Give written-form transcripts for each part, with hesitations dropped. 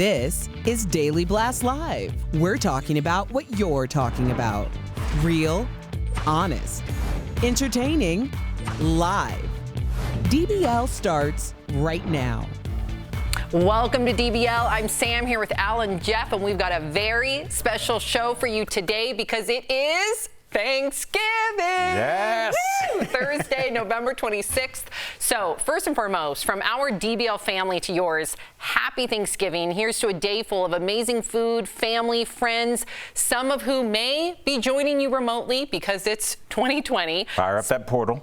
This is Daily Blast Live. We're talking about what you're talking about. Real, honest, entertaining, live. DBL starts right now. Welcome to DBL. I'm Sam here with Al and Jeff, and we've got a very special show for you today because it is Thanksgiving. Yes. Woo! Thursday, November 26th. So first and foremost, from our DBL family to yours, happy Thanksgiving. Here's to a day full of amazing food, family, friends, some of who may be joining you remotely because it's 2020. Fire up that portal.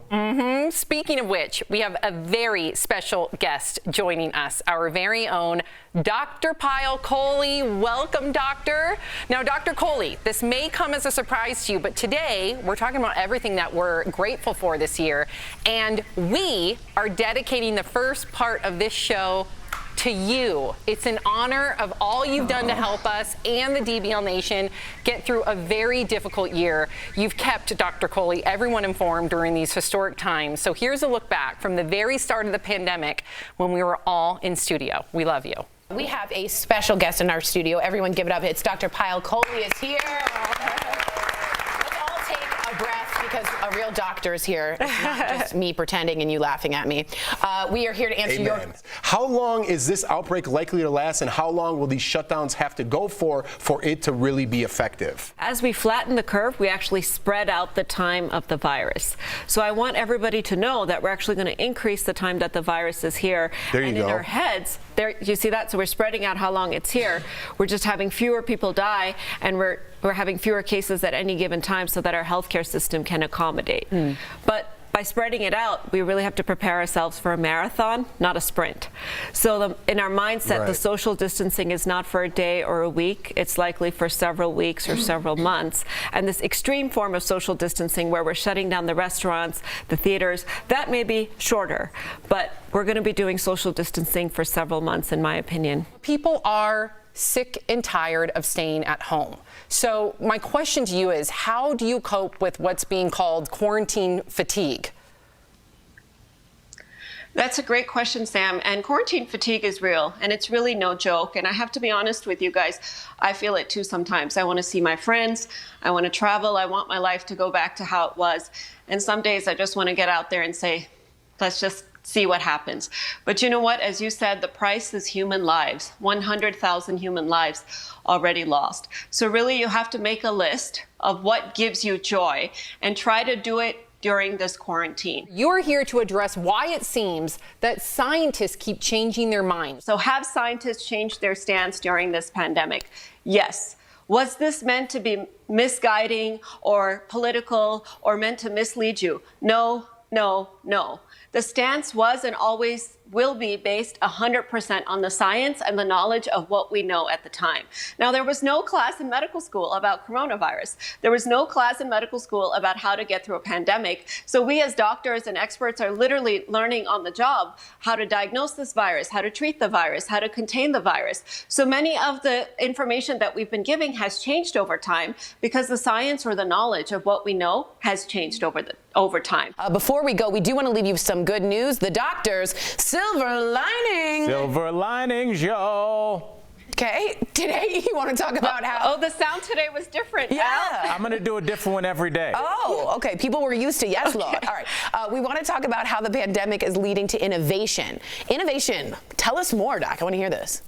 Speaking of which, we have a very special guest joining us, our very own Dr. Pyle Coley. Welcome, Doctor. Now, Dr. Coley, this may come as a surprise to you, but today we're talking about everything that we're grateful for this year, and we are dedicating the first part of this show to you. It's in honor of all you've done to help us and the DBL Nation get through a very difficult year. You've kept, Dr. Coley, everyone informed during these historic times. So here's a look back from the very start of the pandemic when we were all in studio. We love you. We have a special guest in our studio. Everyone give it up. It's Dr. Pyle Coley is here. Let's all take a breath because a real doctor is here. It's not just me pretending and you laughing at me. We are here to answer your... How long is this outbreak likely to last, and how long will these shutdowns have to go for it to really be effective? As we flatten the curve, we actually spread out the time of the virus. So I want everybody to know that we're actually going to increase the time that the virus is here. There you and go. in our heads, there, you see that? So we're spreading out how long it's here. We're just having fewer people die, and we're having fewer cases at any given time so that our healthcare system can accommodate. But by spreading it out, we really have to prepare ourselves for a marathon, not a sprint. So in our mindset, the social distancing is not for a day or a week. It's likely for several weeks or several months. And this extreme form of social distancing where we're shutting down the restaurants, the theaters, that may be shorter. But we're going to be doing social distancing for several months, in my opinion. People are sick and tired of staying at home. So my question to you is, how do you cope with what's being called quarantine fatigue? That's a great question, Sam. And quarantine fatigue is real, and it's really no joke. And I have to be honest with you guys, I feel it too sometimes. I want to see my friends. I want to travel. I want my life to go back to how it was. And some days I just want to get out there and say, let's just see what happens. But you know what? As you said, the price is human lives, 100,000 human lives already lost. So really you have to make a list of what gives you joy and try to do it during this quarantine. You're here to address why it seems that scientists keep changing their minds. So have scientists changed their stance during this pandemic? Yes. Was this meant to be misguiding or political or meant to mislead you? No, no, no. The stance was and always will be based 100% on the science and the knowledge of what we know at the time. Now, there was no class in medical school about coronavirus. There was no class in medical school about how to get through a pandemic. So we as doctors and experts are literally learning on the job how to diagnose this virus, how to treat the virus, how to contain the virus. So many of the information that we've been giving has changed over time because the science or the knowledge of what we know has changed over time. Before we go, we do want to leave you with some good news. The doctors, silver lining. Silver linings, yo. Okay, today you want to talk about how... Oh, the sound today was different. Yeah. I'm going to do a different one every day. Oh, okay. People were used to yes, Lord. All right. We want to talk about how the pandemic is leading to innovation. Innovation. Tell us more, Doc. I want to hear this.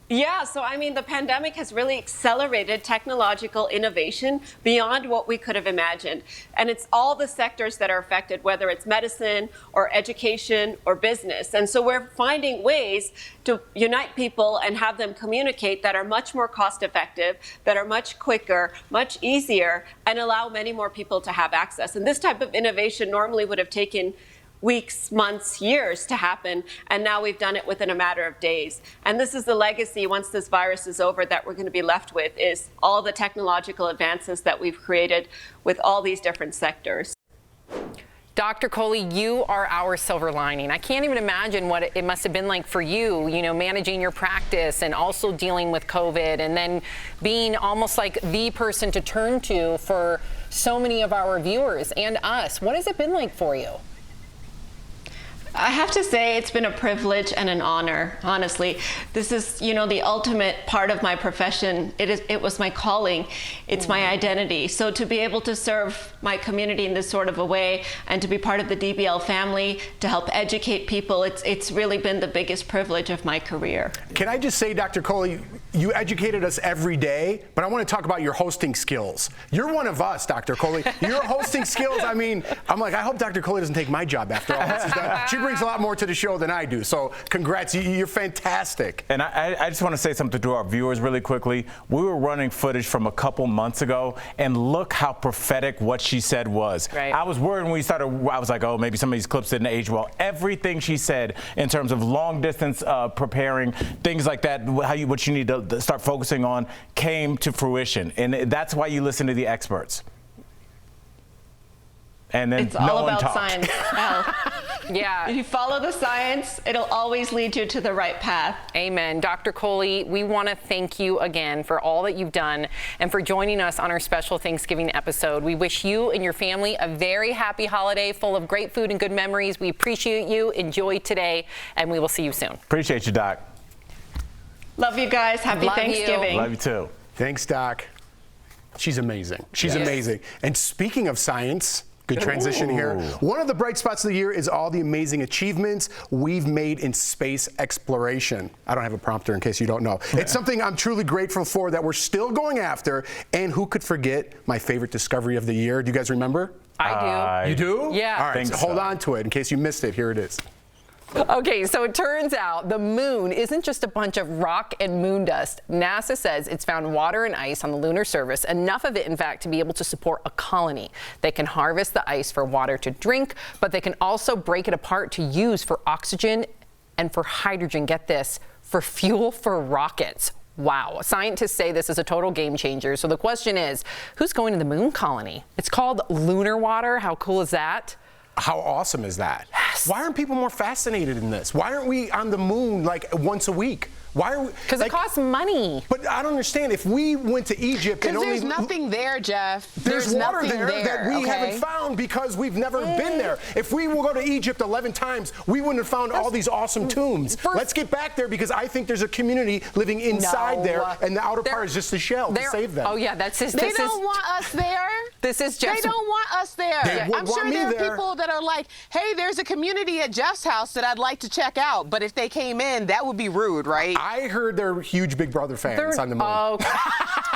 Yeah, so I mean, the pandemic has really accelerated technological innovation beyond what we could have imagined. And it's all the sectors that are affected, whether it's medicine or education or business. And so we're finding ways to unite people and have them communicate that are much more cost effective, that are much quicker, much easier, and allow many more people to have access. And this type of innovation normally would have taken weeks, months, years to happen, and now we've done it within a matter of days. And this is the legacy, once this virus is over, that we're going to be left with, is all the technological advances that we've created with all these different sectors. Dr. Coley, you are our silver lining. I can't even imagine what it must have been like for you, managing your practice and also dealing with COVID and then being almost like the person to turn to for so many of our viewers and us. What has it been like for you? I have to say it's been a privilege and an honor, honestly. This is, the ultimate part of my profession. It was my calling. It's my identity. So to be able to serve my community in this sort of a way and to be part of the DBL family, to help educate people, it's really been the biggest privilege of my career. Can I just say, Dr. Coley, you educated us every day, but I want to talk about your hosting skills. You're one of us, Dr. Coley. Your hosting skills, I mean, I'm like, I hope Dr. Coley doesn't take my job after all this is done. She brings a lot more to the show than I do, so congrats. You're fantastic. And I just want to say something to our viewers really quickly. We were running footage from a couple months ago, and look how prophetic what she said was. Right. I was worried when we started. I was like, oh, maybe some of these clips didn't age well. Everything she said in terms of long distance preparing, things like that, what you need to start focusing on, came to fruition. And that's why you listen to the experts. And then It's no all one about talked. science, Al. Yeah. If you follow the science, it'll always lead you to the right path. Amen. Dr. Coley, we want to thank you again for all that you've done and for joining us on our special Thanksgiving episode. We wish you and your family a very happy holiday full of great food and good memories. We appreciate you. Enjoy today, and we will see you soon. Appreciate you, Doc. Love you guys. Happy Love you. Thanksgiving. Love you too. Thanks, Doc. She's amazing. She's amazing. And speaking of science, good transition here. One of the bright spots of the year is all the amazing achievements we've made in space exploration. I don't have a prompter in case you don't know. It's something I'm truly grateful for that we're still going after. And who could forget my favorite discovery of the year? Do you guys remember? I do. You do? Yeah. All right, Think so hold so. on to it in case you missed it. Here it is. Okay, so it turns out the moon isn't just a bunch of rock and moon dust. NASA says it's found water and ice on the lunar surface, enough of it, in fact, to be able to support a colony. They can harvest the ice for water to drink, but they can also break it apart to use for oxygen and for hydrogen. Get this, for fuel for rockets. Wow. Scientists say this is a total game changer. So the question is, who's going to the moon colony? It's called lunar water. How cool is that? How awesome is that? Yes. Why aren't people more fascinated in this? Why aren't we on the moon like once a week? Why are we? Because it costs money. But I don't understand. If we went to Egypt and Because only there's nothing there, Jeff. there's water nothing there that we okay? haven't found because we've never been there. If we will go to Egypt 11 times, we wouldn't have found all these awesome tombs. Let's get back there because I think there's a community living inside No. there, and the outer They're- part is just a shell to save them. Oh yeah, that's just. They this don't is, want us there. This is They just. don't want us there. They wouldn't I'm want sure me there are there. people that are like, hey, there's a community at Jeff's house that I'd like to check out. But if they came in, that would be rude, right? I heard they're huge Big Brother fans on the moon. Oh,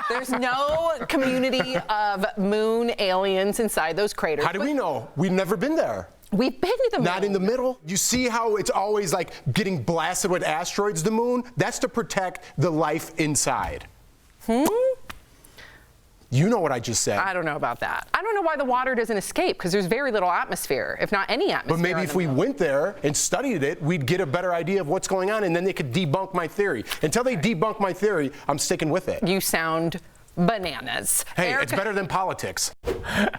there's no community of moon aliens inside those craters. How do we know? We've never been there. We've been to the moon. Not in the middle. You see how it's always like getting blasted with asteroids, the moon? That's to protect the life inside. You know what I just said. I don't know about that. I don't know why the water doesn't escape because there's very little atmosphere, if not any atmosphere. But maybe on if the we moon. went there and studied it, we'd get a better idea of what's going on, and then they could debunk my theory. Until they debunk my theory, I'm sticking with it. You sound bananas. Hey, Erica, it's better than politics.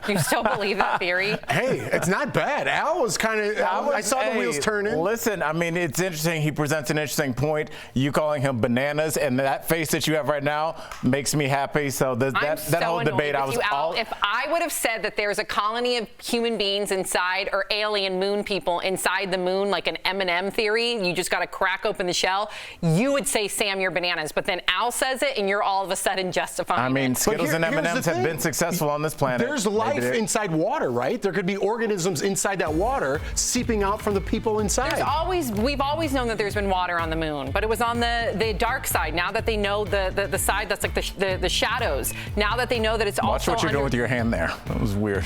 You still believe that theory? Hey, it's not bad. Al was kind of, I saw the wheels turning. Listen, I mean, it's interesting. He presents an interesting point. You calling him bananas, and that face that you have right now makes me happy. So I'm that so whole annoyed debate, with I was you, Al. all. If I would have said that there's a colony of human beings inside or alien moon people inside the moon, like an M&M theory, you just got to crack open the shell, you would say, Sam, you're bananas. But then Al says it, and you're all of a sudden justifying I mean, it. Skittles and here's the M&Ms have thing. been successful on this planet. There's Maybe life they're- inside water, right? There could be organisms inside that water seeping out from the people inside. We've always known that there's been water on the moon, but it was on the dark side. Now that they know the side that's like the shadows, now that they know that it's Watch also what you're doing with your hand there. That was weird.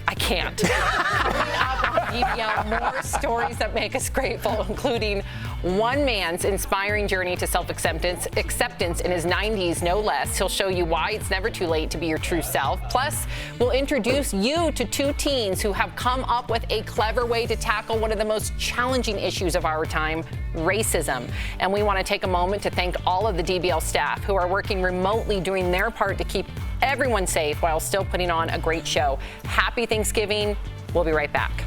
I can't. Coming up on DBL, more stories that make us grateful, including one man's inspiring journey to self-acceptance in his 90s, no less. He'll show you why it's never too late to be your true self. Plus, we'll introduce you to two teens who have come up with a clever way to tackle one of the most challenging issues of our time, racism. And we want to take a moment to thank all of the DBL staff who are working remotely, doing their part to keep everyone safe while still putting on a great show. Happy Thanksgiving. We'll be right back.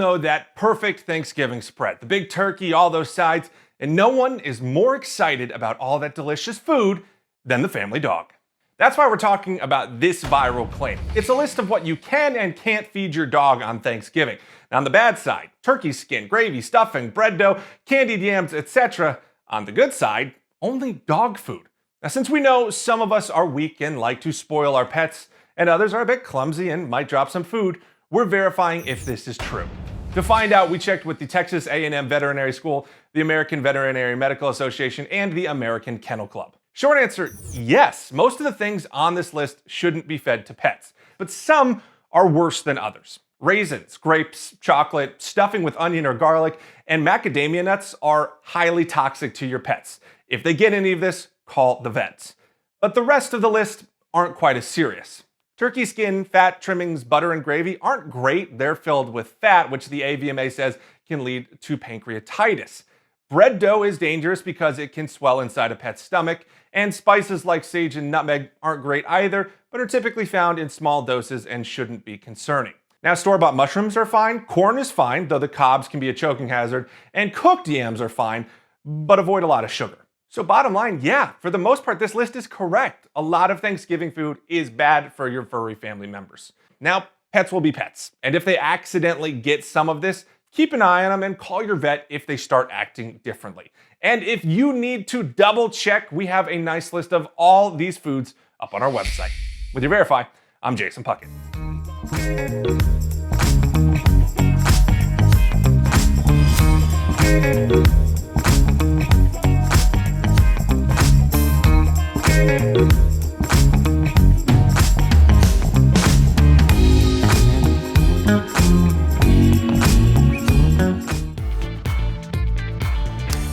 know that perfect Thanksgiving spread. The big turkey, all those sides, and no one is more excited about all that delicious food than the family dog. That's why we're talking about this viral claim. It's a list of what you can and can't feed your dog on Thanksgiving. Now, on the bad side, turkey skin, gravy, stuffing, bread dough, candied yams, etc. On the good side, only dog food. Now, since we know some of us are weak and like to spoil our pets, and others are a bit clumsy and might drop some food, we're verifying if this is true. To find out, we checked with the Texas A&M Veterinary School, the American Veterinary Medical Association, and the American Kennel Club. Short answer, yes, most of the things on this list shouldn't be fed to pets, but some are worse than others. Raisins, grapes, chocolate, stuffing with onion or garlic, and macadamia nuts are highly toxic to your pets. If they get any of this, call the vets. But the rest of the list aren't quite as serious. Turkey skin, fat, trimmings, butter, and gravy aren't great. They're filled with fat, which the AVMA says can lead to pancreatitis. Bread dough is dangerous because it can swell inside a pet's stomach, and spices like sage and nutmeg aren't great either, but are typically found in small doses and shouldn't be concerning. Now, store-bought mushrooms are fine, corn is fine, though the cobs can be a choking hazard, and cooked yams are fine, but avoid a lot of sugar. So bottom line, yeah, for the most part, this list is correct. A lot of Thanksgiving food is bad for your furry family members. Now, pets will be pets, and if they accidentally get some of this, keep an eye on them and call your vet if they start acting differently. And if you need to double check, we have a nice list of all these foods up on our website. With your Verify, I'm Jason Puckett.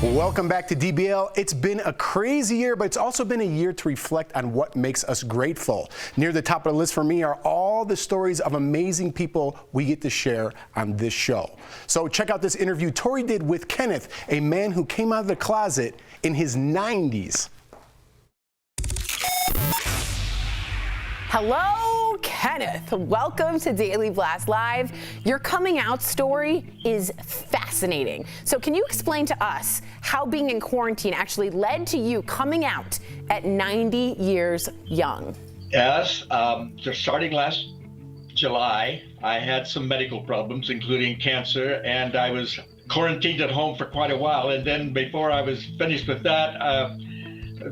Welcome back to DBL. It's been a crazy year, but it's also been a year to reflect on what makes us grateful. Near the top of the list for me are all the stories of amazing people we get to share on this show. So check out this interview Tori did with Kenneth, a man who came out of the closet in his 90s. Hello, Kenneth. Welcome to Daily Blast Live. Your coming out story is fascinating. So can you explain to us how being in quarantine actually led to you coming out at 90 years young? Yes, starting last July, I had some medical problems, including cancer, and I was quarantined at home for quite a while. And then before I was finished with that,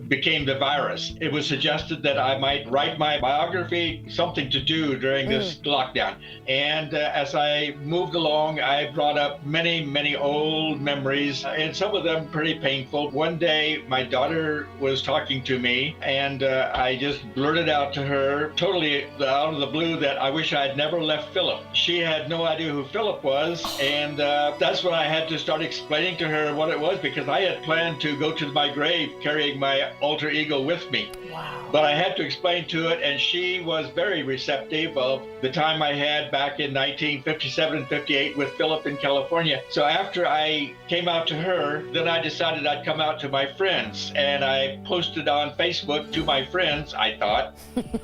became the virus. It was suggested that I might write my biography, something to do during this lockdown. And as I moved along, I brought up many old memories, and some of them pretty painful. One day, my daughter was talking to me, and I just blurted out to her, totally out of the blue, that I wish I had never left Philip. She had no idea who Philip was, and that's when I had to start explaining to her what it was, because I had planned to go to my grave carrying my alter ego with me. Wow. But I had to explain to it, and she was very receptive of the time I had back in 1957 and 58 with Philip in California. So after I came out to her, then I decided I'd come out to my friends, and I posted on Facebook to my friends, I thought,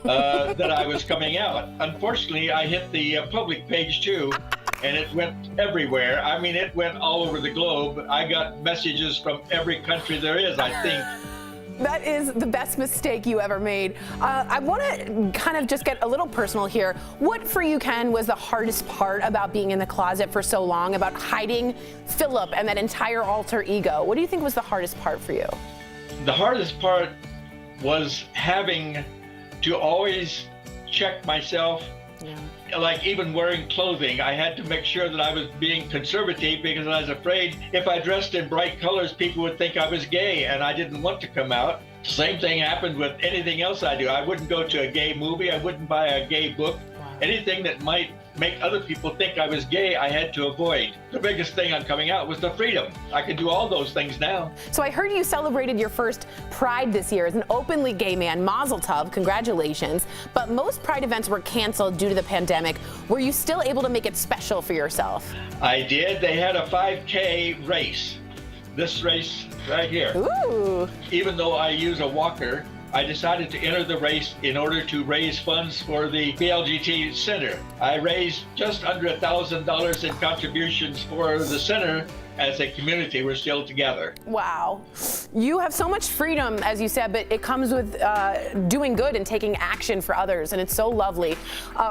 that I was coming out. Unfortunately, I hit the public page too, and it went everywhere. I mean, it went all over the globe. I got messages from every country there is, I think. That is the best mistake you ever made. I want to kind of just get a little personal here. What for you, Ken, was the hardest part about being in the closet for so long, about hiding Philip and that entire alter ego? What do you think was the hardest part for you? The hardest part was having to always check myself. Yeah. Like even wearing clothing, I had to make sure that I was being conservative, because I was afraid if I dressed in bright colors, people would think I was gay, and I didn't want to come out. Same thing happened with anything else I do. I wouldn't go to a gay movie. I wouldn't buy a gay book. Wow. Anything that might make other people think I was gay, I had to avoid. The biggest thing on coming out was the freedom. I can do all those things now. So I heard you celebrated your first Pride this year as an openly gay man. Mazel tov, congratulations. But most Pride events were canceled due to the pandemic. Were you still able to make it special for yourself? I did. They had a 5K race. This race right here. Ooh. Even though I use a walker, I decided to enter the race in order to raise funds for the BLGT Center. I raised just under $1,000 in contributions for the center. As a community, we're still together. Wow. You have so much freedom, as you said, but it comes with doing good and taking action for others, and it's so lovely.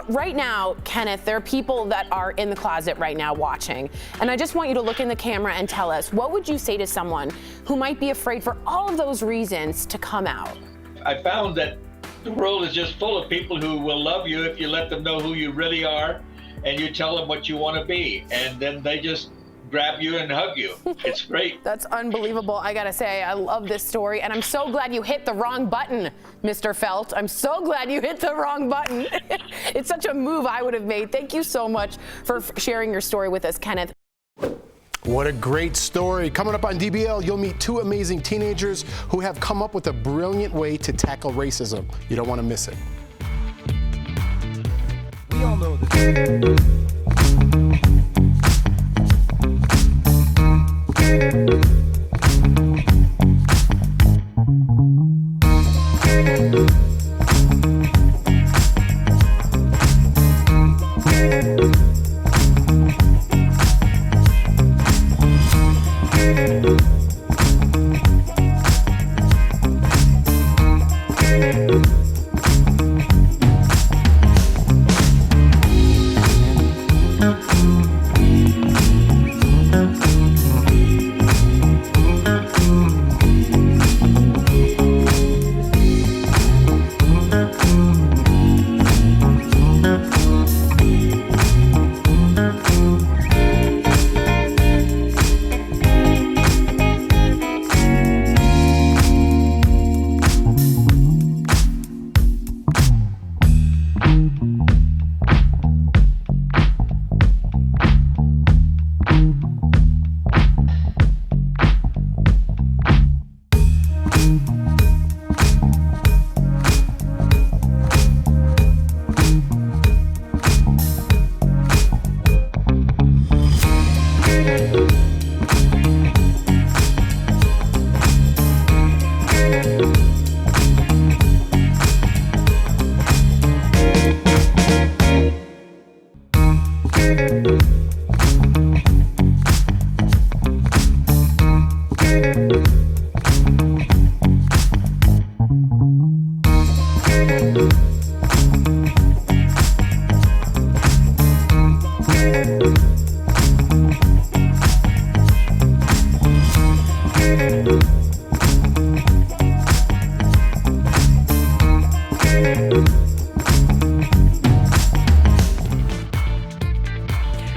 Right now, Kenneth, there are people that are in the closet right now watching, and I just want you to look in the camera and tell us, what would you say to someone who might be afraid for all of those reasons to come out? I found that the world is just full of people who will love you if you let them know who you really are and you tell them what you want to be, and then they just grab you and hug you. It's great. That's unbelievable. I gotta say, I love this story, and I'm so glad you hit the wrong button, Mr. Felt. I'm so glad you hit the wrong button. It's such a move I would have made. Thank you so much for sharing your story with us, Kenneth. What a great story. Coming up on DBL, you'll meet two amazing teenagers who have come up with a brilliant way to tackle racism. You don't want to miss it. We all know this.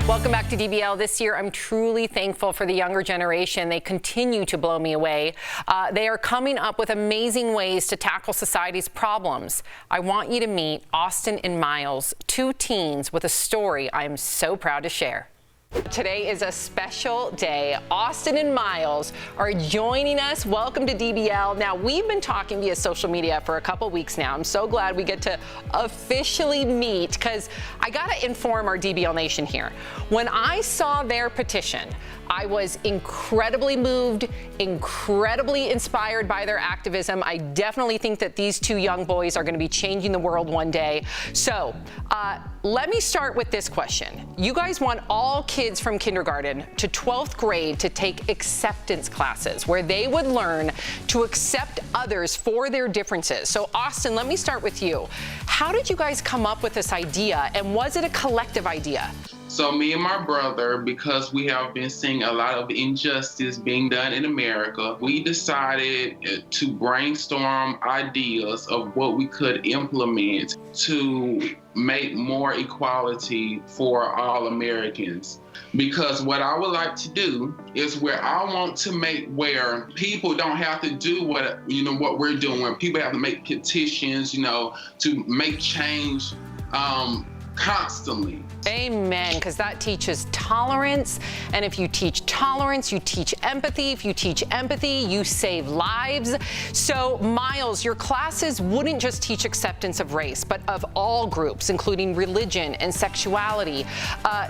Welcome back to DBL. This year, I'm truly thankful for the younger generation. They continue to blow me away. They are coming up with amazing ways to tackle society's problems. I want you to meet Austin and Miles, two teens with a story I am so proud to share. Today is a special day. Austin and Miles are joining us. Welcome to DBL. Now, we've been talking via social media for a couple weeks now. I'm so glad we get to officially meet, because I got to inform our DBL Nation here. When I saw their petition, I was incredibly moved, incredibly inspired by their activism. I definitely think that these two young boys are going to be changing the world one day. So let me start with this question. You guys want all kids from kindergarten to 12th grade to take acceptance classes where they would learn to accept others for their differences. So Austin, let me start with you. How did you guys come up with this idea, and was it a collective idea? So me and my brother, because we have been seeing a lot of injustice being done in America, we decided to brainstorm ideas of what we could implement to make more equality for all Americans. Because what I would like to do is where I want to make where people don't have to do what we're doing, where people have to make petitions, to make change, constantly. Amen, because that teaches tolerance. And if you teach tolerance, you teach empathy. If you teach empathy, you save lives. So, Miles, your classes wouldn't just teach acceptance of race, but of all groups, including religion and sexuality.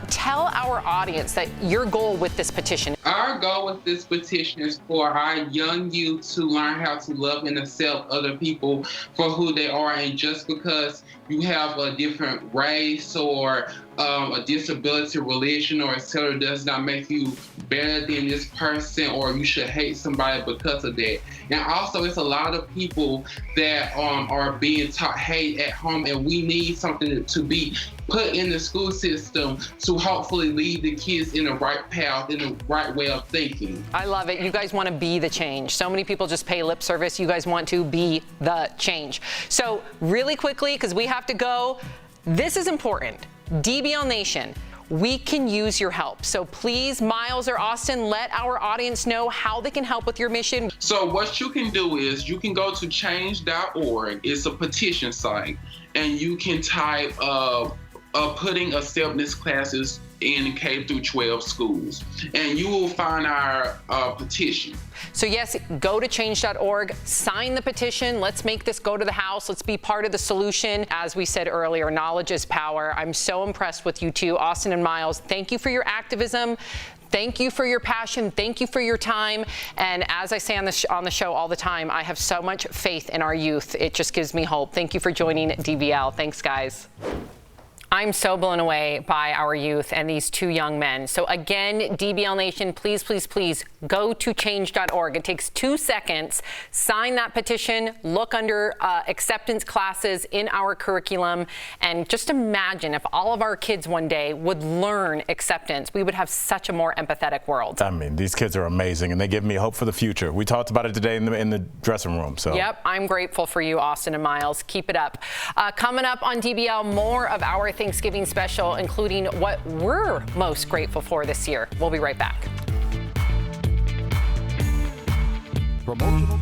Tell our audience that your goal with this petition. Our goal with this petition is for our young youth to learn how to love and accept other people for who they are. And just because you have a different race or a disability, religion, or etc. does not make you better than this person, or you should hate somebody because of that. And also, it's a lot of people that are being taught hate at home, and we need something to be put in the school system to hopefully lead the kids in the right path, in the right way of thinking. I love it. You guys want to be the change. So many people just pay lip service. You guys want to be the change. So really quickly, because we have to go, this is important. DBL Nation, we can use your help. So please, Miles or Austin, let our audience know how they can help with your mission. So what you can do is you can go to change.org. It's a petition site, and you can type putting acceptance classes in K through 12 schools, and you will find our petition. So yes, go to change.org, sign the petition. Let's make this go to the House. Let's be part of the solution. As we said earlier, knowledge is power. I'm so impressed with you two, Austin and Miles. Thank you for your activism. Thank you for your passion. Thank you for your time. And as I say on the show all the time, I have so much faith in our youth. It just gives me hope. Thank you for joining DBL. Thanks, guys. I'm so blown away by our youth and these two young men. So again, DBL Nation, please, please, please go to change.org. It takes 2 seconds. Sign that petition. Look under acceptance classes in our curriculum. And just imagine if all of our kids one day would learn acceptance, we would have such a more empathetic world. I mean, these kids are amazing, and they give me hope for the future. We talked about it today in the dressing room. So. Yep, I'm grateful for you, Austin and Miles. Keep it up. Coming up on DBL, more of our Thanksgiving special, including what we're most grateful for this year. We'll be right back. Promotional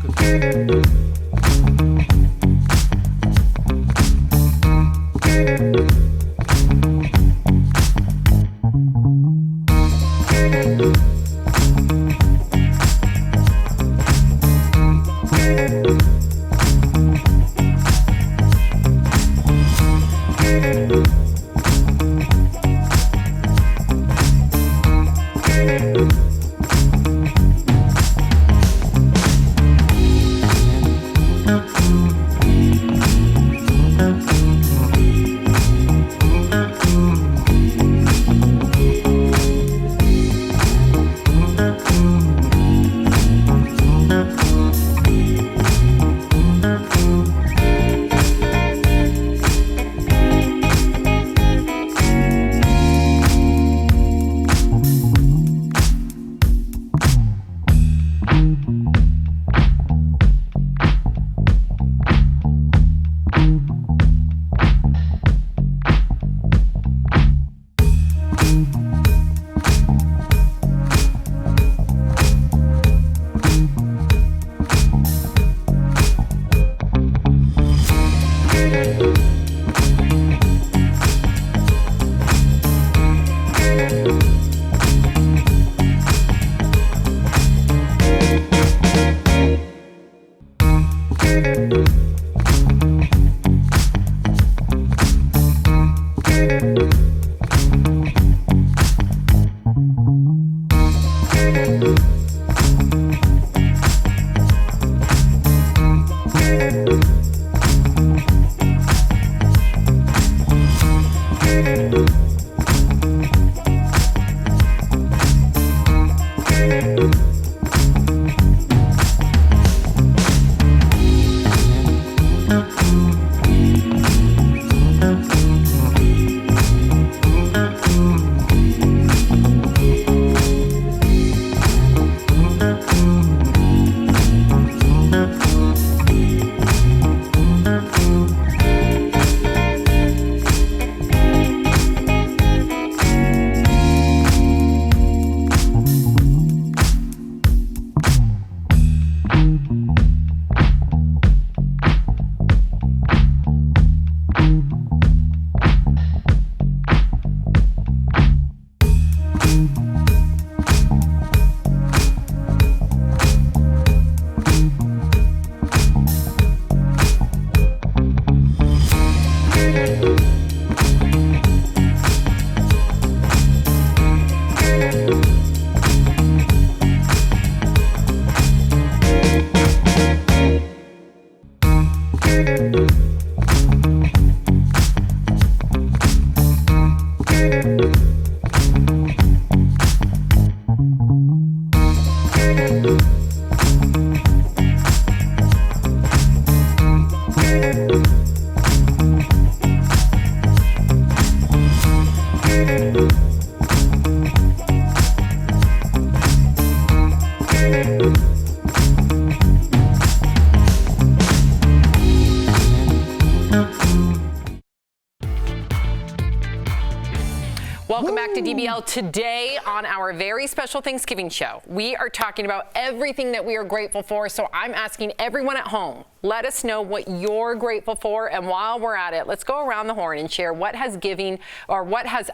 DBL, today on our very special Thanksgiving show, we are talking about everything that we are grateful for. So I'm asking everyone at home, let us know what you're grateful for. And while we're at it, let's go around the horn and share what has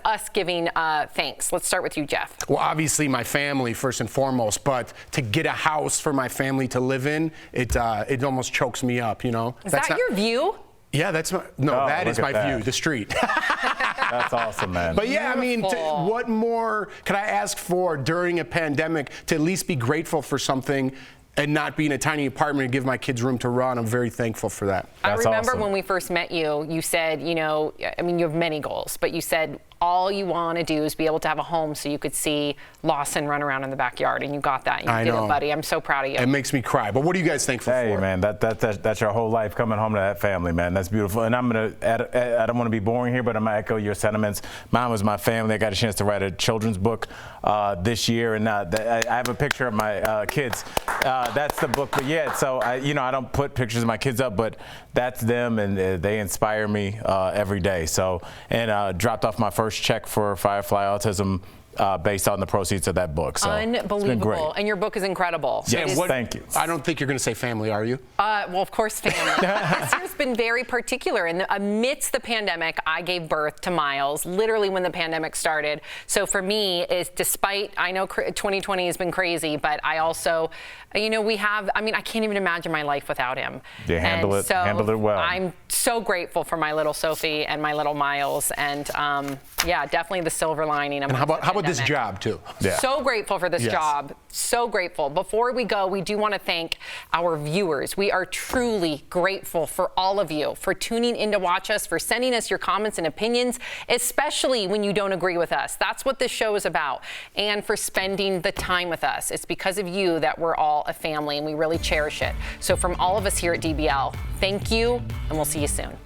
us giving thanks. Let's start with you, Jeff. Well, obviously my family first and foremost, but to get a house for my family to live in, it almost chokes me up, you know. Is that your view? Yeah, that's my, no, that is my view, the street. That's awesome, man. But yeah, I mean, what more could I ask for during a pandemic to at least be grateful for something and not be in a tiny apartment and give my kids room to run? I'm very thankful for that. I remember when we first met you, you said, you know, I mean, you have many goals, but you said all you want to do is be able to have a home so you could see Lawson run around in the backyard, and you got that. And you did it, buddy. I'm so proud of you. It makes me cry. But what are you guys thankful for? Hey, man, that's your whole life coming home to that family, man. That's beautiful. And I'm going to, I don't want to be boring here, but I'm going to echo your sentiments. Mine was my family. I got a chance to write a children's book this year, and I have a picture of my kids. That's the book. But yeah, so I don't put pictures of my kids up, but that's them, and they inspire me every day. So, and dropped off my first check for Firefly Autism based on the proceeds of that book. So unbelievable. It's been great. And your book is incredible. Yeah, thank you. I don't think you're going to say family, are you? Well, of course, family. This year's been very particular. And amidst the pandemic, I gave birth to Miles, literally when the pandemic started. So for me, despite, I know 2020 has been crazy, but I also, I can't even imagine my life without him. You handled it well. I'm so grateful for my little Sophie and my little Miles. And yeah, definitely the silver lining. And how about this job too? Yeah. So grateful for this job. So grateful. Before we go, we do want to thank our viewers. We are truly grateful for all of you, for tuning in to watch us, for sending us your comments and opinions, especially when you don't agree with us. That's what this show is about. And for spending the time with us. It's because of you that we're all a family, and we really cherish it. So from all of us here at DBL, thank you, and we'll see you soon.